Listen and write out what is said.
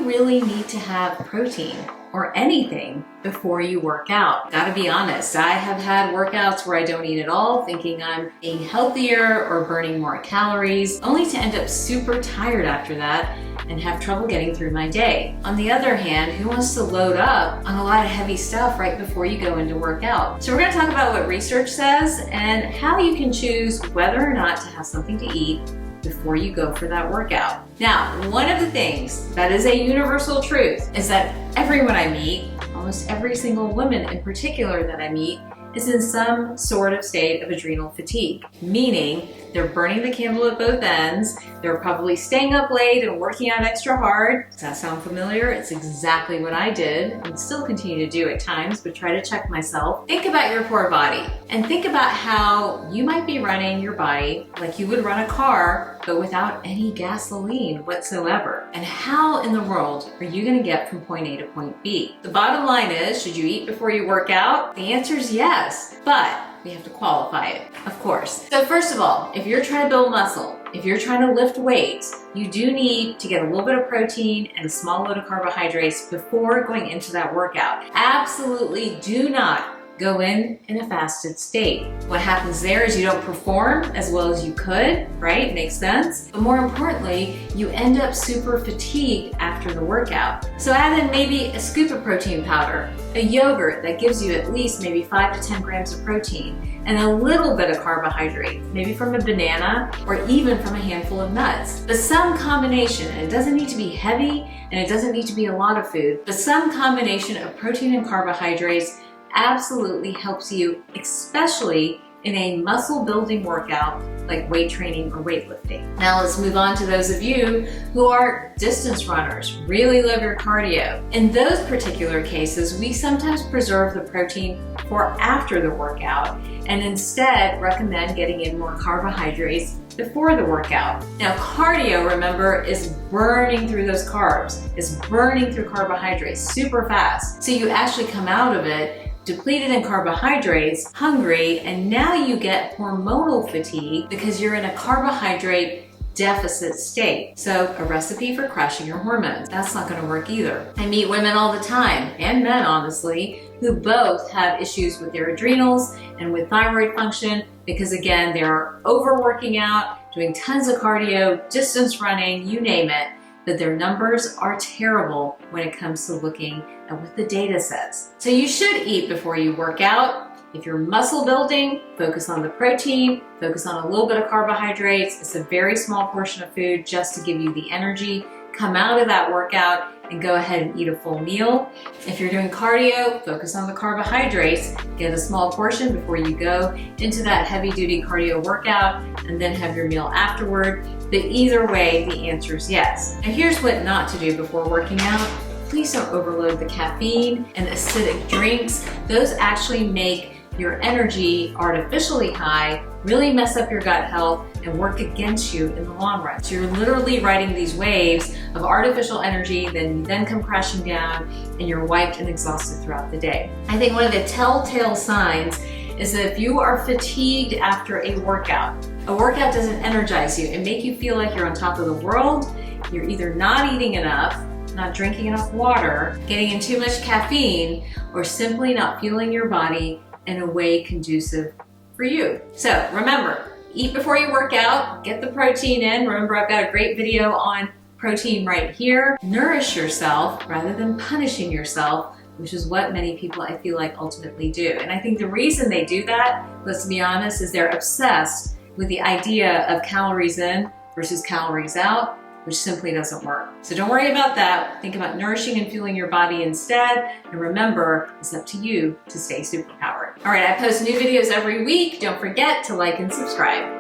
really need to have protein or anything before you work out? Gotta be honest, I have had workouts where I don't eat at all, thinking I'm being healthier or burning more calories, only to end up super tired after that and have trouble getting through my day. On the other hand, who wants to load up on a lot of heavy stuff right before you go into workout? So we're gonna talk about what research says and how you can choose whether or not to have something to eat before you go for that workout. Now, one of the things that is a universal truth is that everyone I meet, almost every single woman in particular that I meet, is in some sort of state of adrenal fatigue, meaning they're burning the candle at both ends, they're probably staying up late and working out extra hard. Does that sound familiar? It's exactly what I did and still continue to do at times, but try to check myself. Think about your poor body and think about how you might be running your body like you would run a car, but without any gasoline whatsoever. And how in the world are you gonna get from point A to point B? The bottom line is, should you eat before you work out? The answer is yes, but we have to qualify it, of course. So first of all, if you're trying to build muscle, if you're trying to lift weights, you do need to get a little bit of protein and a small load of carbohydrates before going into that workout. Absolutely do not go in a fasted state. What happens there is you don't perform as well as you could, right? Makes sense. But more importantly, you end up super fatigued after the workout. So add in maybe a scoop of protein powder, a yogurt that gives you at least maybe 5 to 10 grams of protein, and a little bit of carbohydrate, maybe from a banana or even from a handful of nuts. But some combination, and it doesn't need to be heavy and it doesn't need to be a lot of food, but some combination of protein and carbohydrates absolutely helps you, especially in a muscle building workout like weight training or weightlifting. Now let's move on to those of you who are distance runners, really love your cardio. In those particular cases, we sometimes preserve the protein for after the workout and instead recommend getting in more carbohydrates before the workout. Now cardio, remember, is burning through those carbs, is burning through carbohydrates super fast. So you actually come out of it depleted in carbohydrates, hungry, and now you get hormonal fatigue because you're in a carbohydrate deficit state. So a recipe for crashing your hormones. That's not gonna work either. I meet women all the time, and men honestly, who both have issues with their adrenals and with thyroid function because again, they're overworking out, doing tons of cardio, distance running, you name it, but their numbers are terrible when it comes to looking at what the data says. So you should eat before you work out. If you're muscle building, focus on the protein, focus on a little bit of carbohydrates. It's a very small portion of food just to give you the energy. Come out of that workout and go ahead and eat a full meal. If you're doing cardio, focus on the carbohydrates. Get a small portion before you go into that heavy duty cardio workout and then have your meal afterward. But either way, the answer is yes. Now here's what not to do before working out. Please don't overload the caffeine and acidic drinks. Those actually make your energy artificially high, really mess up your gut health, and work against you in the long run. So you're literally riding these waves of artificial energy, then come crashing down, and you're wiped and exhausted throughout the day. I think one of the telltale signs is that if you are fatigued after a workout doesn't energize you and make you feel like you're on top of the world, you're either not eating enough, not drinking enough water, getting in too much caffeine, or simply not fueling your body in a way conducive for you. So remember, eat before you work out, get the protein in. Remember, I've got a great video on protein right here. Nourish yourself rather than punishing yourself, which is what many people I feel like ultimately do. And I think the reason they do that, let's be honest, is they're obsessed with the idea of calories in versus calories out, which simply doesn't work. So don't worry about that. Think about nourishing and fueling your body instead. And remember, it's up to you to stay superpowered. All right, I post new videos every week. Don't forget to like and subscribe.